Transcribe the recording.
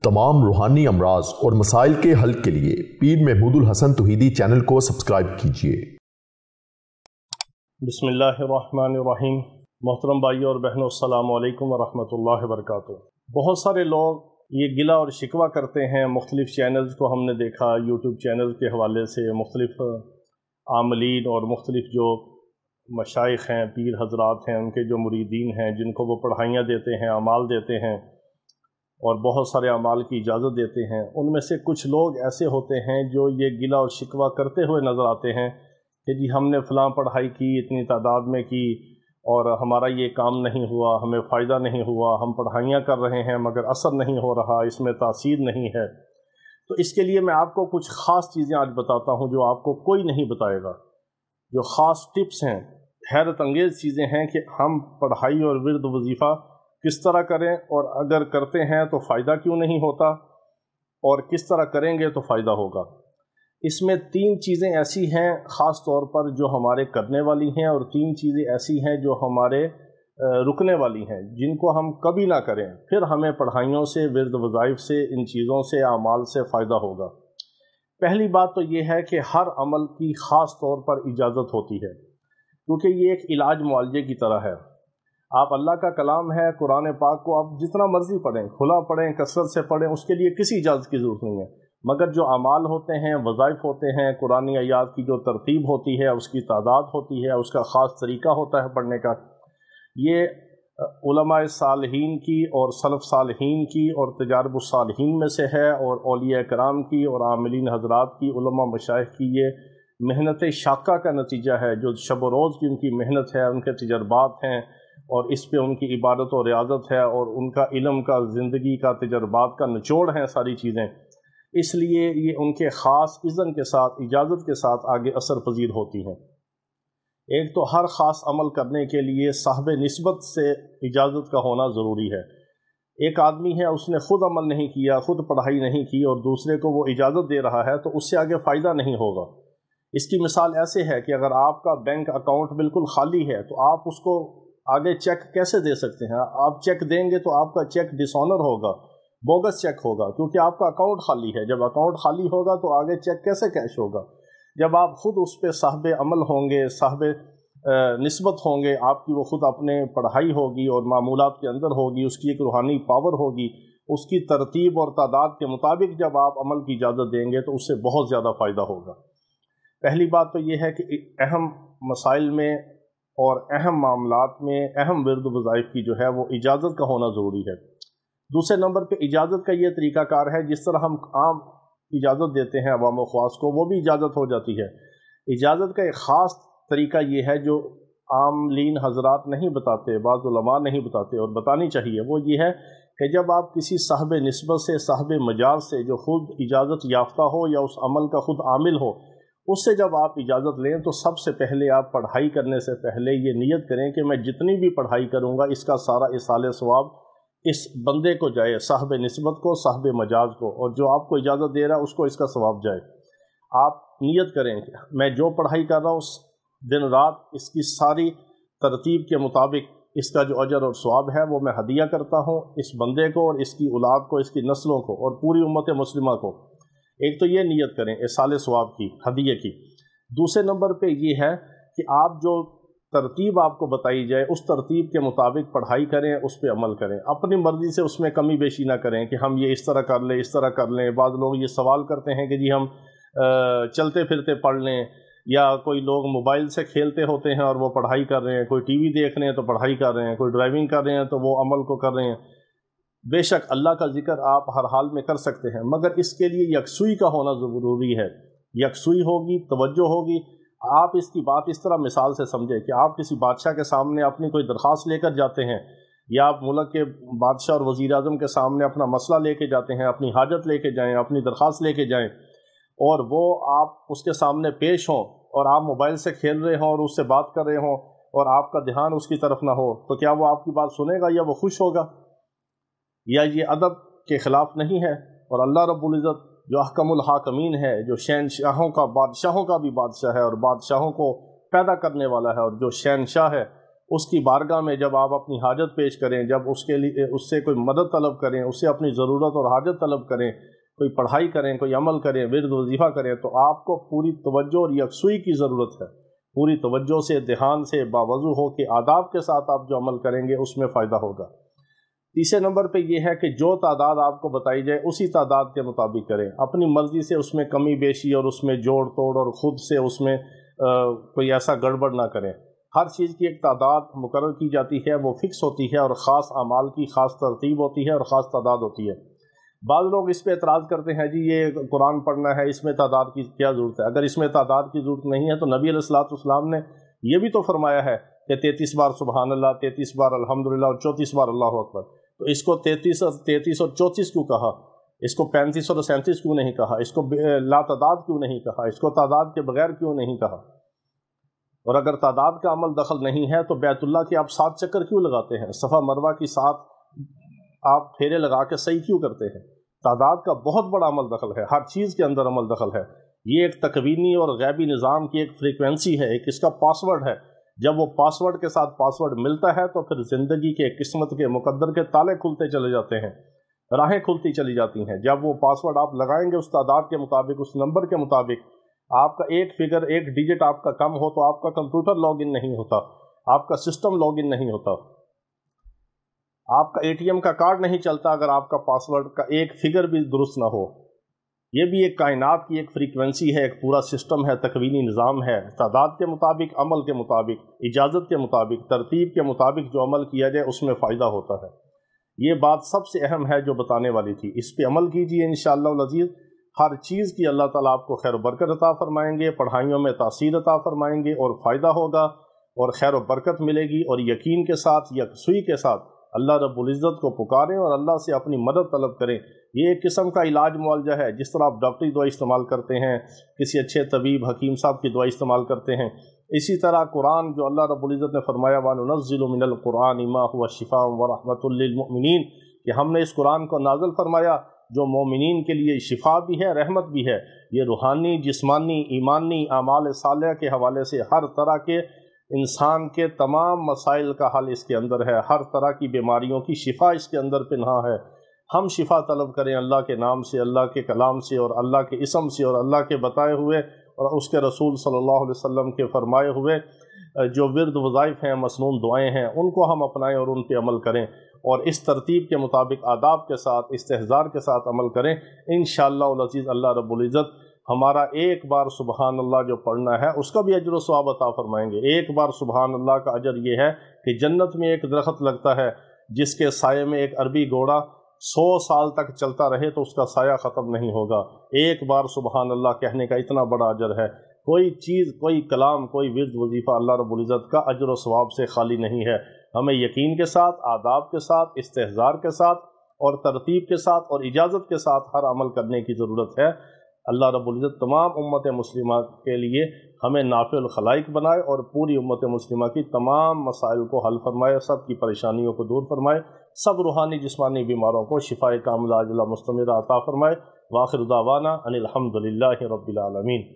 तमाम रूहानी अमराज और मसाइल के हल के लिए पीर महमूद उल हसन तौहीदी चैनल को सब्सक्राइब कीजिए। बिस्मिल्लाहिर्रहमानिर्रहीम। मोहतरम भाइयों और बहनों, अस्सलामु अलैकुम वरहमतुल्लाहि वबरकातुहू। बहुत सारे लोग ये गिला और शिकवा करते हैं। मुख्तलिफ़ चैनल्स को हमने देखा, यूट्यूब चैनल के हवाले से मुख्तलिफ़ आमलीन और मुख्तलिफ़ जो मशाइख हैं, पीर हजरात हैं, उनके जो मुरीदीन हैं, जिनको वो पढ़ाइयाँ देते हैं, अमाल देते हैं और बहुत सारे अमाल की इजाज़त देते हैं, उनमें से कुछ लोग ऐसे होते हैं जो ये गिला और शिकवा करते हुए नज़र आते हैं कि जी हमने फ़लाँ पढ़ाई की, इतनी तादाद में की और हमारा ये काम नहीं हुआ, हमें फ़ायदा नहीं हुआ, हम पढ़ाइयाँ कर रहे हैं मगर असर नहीं हो रहा, इसमें तासीर नहीं है। तो इसके लिए मैं आपको कुछ ख़ास चीज़ें आज बताता हूँ जो आपको कोई नहीं बताएगा। जो ख़ास टिप्स हैं, हैरत अंगेज़ चीज़ें हैं कि हम पढ़ाई और विर्द वजीफ़ा किस तरह करें और अगर करते हैं तो फ़ायदा क्यों नहीं होता और किस तरह करेंगे तो फ़ायदा होगा। इसमें 3 चीज़ें ऐसी हैं ख़ास तौर पर जो हमारे करने वाली हैं और 3 चीज़ें ऐसी हैं जो हमारे रुकने वाली हैं, जिनको हम कभी ना करें, फिर हमें पढ़ाइयों से, विर्द वज़ाइफ से, इन चीज़ों से, आमाल से फ़ायदा होगा। पहली बात तो ये है कि हर अमल की ख़ास तौर पर इजाज़त होती है, क्योंकि ये एक इलाज मुआलजे की तरह है। आप अल्लाह का कलाम है, कुरान पाक को आप जितना मर्ज़ी पढ़ें, खुला पढ़ें, कसरत से पढ़ें, उसके लिए किसी इजाज़त की ज़रूरत नहीं है। मगर जो अमाल होते हैं, वज़ाइफ होते हैं, कुरानी आयात की जो तरतीब होती है, उसकी तादाद होती है, उसका ख़ास तरीका होता है पढ़ने का, ये उलमाए सालिहीन की और सलफ़ सालिहीन की और तजारबुस सालिहीन में से है और औलिया कराम की और आमिलीन हज़रात की, उलमा मशाइख की ये मेहनत शाका का नतीजा है। जो शब व रोज़ की उनकी मेहनत है, उनके तजर्बात हैं और इस पे उनकी इबादत और रियाज़त है और उनका इल्म का, ज़िंदगी का, तजर्बात का निचोड़ हैं सारी चीज़ें। इसलिए ये उनके ख़ास इज़्न के साथ, इजाज़त के साथ आगे असर पज़ीर होती हैं। एक तो हर ख़ास अमल करने के लिए साहब निस्बत से इजाज़त का होना ज़रूरी है। एक आदमी है, उसने ख़ुद अमल नहीं किया, ख़ुद पढ़ाई नहीं की और दूसरे को वो इजाज़त दे रहा है, तो उससे आगे फ़ायदा नहीं होगा। इसकी मिसाल ऐसे है कि अगर आपका बैंक अकाउंट बिल्कुल खाली है तो आप उसको आगे चेक कैसे दे सकते हैं? आप चेक देंगे तो आपका चेक डिसऑनर होगा, बोगस चेक होगा, क्योंकि आपका अकाउंट खाली है। जब अकाउंट खाली होगा तो आगे चेक कैसे कैश होगा? जब आप ख़ुद उस पर साहब अमल होंगे, साहब निस्बत होंगे, आपकी वो ख़ुद अपने पढ़ाई होगी और मामूलात के अंदर होगी, उसकी एक रूहानी पावर होगी, उसकी तरतीब और तादाद के मुताबिक जब आप अमल की इजाज़त देंगे तो उससे बहुत ज़्यादा फ़ायदा होगा। पहली बात तो ये है कि अहम मसाइल में और अहम मामलात में, अहम विर्द वज़ाइफ की जो है वो इजाज़त का होना ज़रूरी है। दूसरे नंबर पे इजाज़त का ये तरीक़ाकार है, जिस तरह हम आम इजाज़त देते हैं अवाम व ख़वास को, वो भी इजाज़त हो जाती है। इजाज़त का एक ख़ास तरीका ये है जो आमलीन हज़रात नहीं बताते, बाज़ उलमा नहीं बताते और बतानी चाहिए, वो ये है कि जब आप किसी साहब निस्बत से, साहब मजाज से, जो ख़ुद इजाज़त याफ्ता हो या उस अमल का ख़ुद आमिल हो, उससे जब आप इजाज़त लें तो सबसे पहले आप पढ़ाई करने से पहले ये नियत करें कि मैं जितनी भी पढ़ाई करूँगा इसका सारा इसाले सवाब इस बंदे को जाए, साहब निस्बत को, साहब मजाज को, और जो आपको इजाज़त दे रहा है उसको इसका सवाब जाए। आप नियत करें कि मैं जो पढ़ाई कर रहा हूँ दिन रात इसकी सारी तरतीब के मुताबिक इसका जो अजर और सवाब है वो मैं हदिया करता हूँ इस बंदे को और इसकी औलाद को, इसकी नस्लों को और पूरी उम्मत मुस्लिमा को। एक तो ये नियत करें इसाले सवाब की, हदिये की। दूसरे नंबर पे ये है कि आप जो तरतीब आपको बताई जाए उस तरतीब के मुताबिक पढ़ाई करें, उस पर अमल करें, अपनी मर्ज़ी से उसमें कमी बेशी ना करें कि हम ये इस तरह कर लें, इस तरह कर लें। बाद लोग ये सवाल करते हैं कि जी हम चलते फिरते पढ़ लें, या कोई लोग मोबाइल से खेलते होते हैं और वो पढ़ाई कर रहे हैं, कोई टीवी देख रहे हैं तो पढ़ाई कर रहे हैं, कोई ड्राइविंग कर रहे हैं तो वो अमल को कर रहे हैं। बेशक अल्लाह का जिक्र आप हर हाल में कर सकते हैं, मगर इसके लिए यकसुई का होना ज़रूरी है। यकसुई होगी, तवज्जो होगी। आप इसकी बात इस तरह मिसाल से समझें कि आप किसी बादशाह के सामने अपनी कोई दरख्वास्त लेकर जाते हैं, या आप मुल्क के बादशाह और वज़ीर आज़म के सामने अपना मसला लेके जाते हैं, अपनी हाजत लेके जाएँ, अपनी दरख्वास्त लेके जाएँ, और वो आप उसके सामने पेश हों और आप मोबाइल से खेल रहे हों और उससे बात कर रहे हों और आपका ध्यान उसकी तरफ ना हो, तो क्या वो आपकी बात सुनेगा या वो खुश होगा? या ये अदब के ख़िलाफ़ नहीं है? और अल्लाह रब्बुल इज़्ज़त जो अहकमुल हाकिमीन है, जो शहनशाहों का, बादशाहों का भी बादशाह है और बादशाहों को पैदा करने वाला है, और जो शहनशाह है اس کی بارگاہ میں جب آپ اپنی حاجت پیش کریں، جب اس کے لیے اس سے کوئی مدد طلب کریں، اس سے اپنی ضرورت اور حاجت طلب کریں، کوئی پڑھائی کریں، کوئی عمل کریں، ورد وظیفہ کریں، تو آپ کو پوری توجہ اور یکسوئی کی ضرورت ہے۔ پوری توجہ سے، دھیان سے، باوضو ہو کے آداب کے ساتھ آپ جو عمل کریں گے اس میں فائدہ ہوگا۔ تیسرے نمبر پہ یہ ہے کہ جو تعداد آپ کو بتائی جائے اسی تعداد کے مطابق کریں، اپنی مرضی سے اس میں کمی بیشی اور اس میں جوڑ توڑ اور خود سے اس میں کوئی ایسا گڑبڑ نہ کریں۔ ہر چیز کی ایک تعداد مقرر کی جاتی ہے، وہ فکس ہوتی ہے، اور خاص اعمال کی خاص ترتیب ہوتی ہے اور خاص تعداد ہوتی ہے۔ بعض لوگ اس پہ اعتراض کرتے ہیں جی یہ قرآن پڑھنا ہے، اس میں تعداد کی کیا ضرورت ہے؟ اگر اس میں تعداد کی ضرورت نہیں ہے تو نبی علیہ السلام نے یہ بھی تو فرمایا ہے کہ 33 بار سبحان اللہ، 33 بار الحمدللہ اور 34 بار اللہ اکبر۔ تو اس کو 33 اور 34 کیوں کہا؟ اس کو 35 اور 37 کیوں نہیں کہا؟ اس کو لا تعداد کیوں نہیں کہا؟ اس کو تعداد کے بغیر کیوں نہیں کہا؟ اور اگر تعداد کا عمل دخل نہیں ہے تو بیت اللہ کے آپ 7 چکر کیوں لگاتے ہیں؟ صفا مروہ کی 7 آپ پھیرے لگا کے صحیح کیوں کرتے ہیں؟ تعداد کا بہت بڑا عمل دخل ہے، ہر چیز کے اندر عمل دخل ہے۔ یہ ایک تکوینی اور غیبی نظام کی ایک فریکوینسی ہے، ایک اس کا پاسورڈ ہے۔ جب وہ پاسورڈ کے ساتھ پاسورڈ ملتا ہے تو پھر زندگی کے، قسمت کے، مقدر کے تالے کھلتے چلے جاتے ہیں، راہیں کھلتی چلی جاتی ہیں۔ جب وہ پاسورڈ آپ لگائیں گے اس تعداد کے مطابق، اس نمبر کے مطابق، آپ کا ایک فگر، ایک ڈیجٹ آپ کا کم ہو تو آپ کا کمپیوٹر لاگ ان نہیں ہوتا، آپ کا سسٹم لاگ ان نہیں ہوتا، آپ کا ATM کا کارڈ نہیں چلتا اگر آپ کا پاسورڈ کا ایک فگر بھی درست نہ ہو۔ یہ بھی ایک کائنات کی ایک فریکوینسی ہے، ایک پورا سسٹم ہے، تکوینی نظام ہے۔ تعداد کے مطابق، عمل کے مطابق، اجازت کے مطابق، ترتیب کے مطابق جو عمل کیا جائے اس میں فائدہ ہوتا ہے۔ یہ بات سب سے اہم ہے جو بتانے والی تھی، اس پہ عمل کیجئے انشاءاللہ العزیز۔ ہر چیز کی اللہ تعالیٰ آپ کو خیر و برکت عطا فرمائیں گے، پڑھائیوں میں تاثیر عطا فرمائیں گے اور فائدہ ہوگا اور خیر و برکت ملے گی۔ اور یقین کے ساتھ، یکسوئی کے ساتھ اللہ رب العزت کو پکاریں اور اللہ سے اپنی مدد طلب کریں۔ یہ ایک قسم کا علاج معالجہ ہے، جس طرح آپ ڈاکٹری دوائی استعمال کرتے ہیں، کسی اچھے طبیب حکیم صاحب کی دوائی استعمال کرتے ہیں، اسی طرح قرآن جو اللہ رب العزت نے فرمایا وَنُنَزِّلُ مِنَ الْقُرْآنِ مَا هُوَ شِفَاءٌ وَرَحْمَةٌ لِّلْمُؤْمِنِينَ، کہ ہم نے اس قرآن کو نازل فرمایا جو مومنین کے لیے شفا بھی ہے، رحمت بھی ہے۔ یہ روحانی، جسمانی، ایمانی، اعمال صالحہ کے حوالے سے ہر طرح کے انسان کے تمام مسائل کا حل اس کے اندر ہے، ہر طرح کی بیماریوں کی شفا اس کے اندر پنہاں ہے۔ ہم شفا طلب کریں اللہ کے نام سے، اللہ کے کلام سے اور اللہ کے اسم سے اور اللہ کے بتائے ہوئے اور اس کے رسول صلی اللہ علیہ وسلم کے فرمائے ہوئے جو ورد وظائف ہیں، مسنون دعائیں ہیں، ان کو ہم اپنائیں اور ان پہ عمل کریں اور اس ترتیب کے مطابق آداب کے ساتھ، استحضار کے ساتھ عمل کریں۔ انشاءاللہ العزیز اللہ رب العزت ہمارا ایک بار سبحان اللہ جو پڑھنا ہے اس کا بھی اجر و ثواب عطا فرمائیں گے۔ ایک بار سبحان اللہ کا اجر یہ ہے کہ جنت میں ایک درخت لگتا ہے جس کے سائے میں ایک عربی گھوڑا 100 سال تک چلتا رہے تو اس کا سایہ ختم نہیں ہوگا۔ ایک بار سبحان اللہ کہنے کا اتنا بڑا اجر ہے۔ کوئی چیز، کوئی کلام، کوئی ورد وظیفہ اللہ رب العزت کا اجر و ثواب سے خالی نہیں ہے۔ ہمیں یقین کے ساتھ، آداب کے ساتھ، استحضار کے ساتھ اور ترتیب کے ساتھ اور اجازت کے ساتھ ہر عمل کرنے کی ضرورت ہے۔ اللہ رب العزت تمام امت مسلمہ کے لیے ہمیں نافع الخلائق بنائے اور پوری امت مسلمہ کی تمام مسائل کو حل فرمائے، سب کی پریشانیوں کو دور فرمائے، سب روحانی جسمانی بیماروں کو شفاء کاملہ عاجلہ مستمرہ عطا فرمائے۔ وآخر دعوانا ان الحمد للہ رب العالمین۔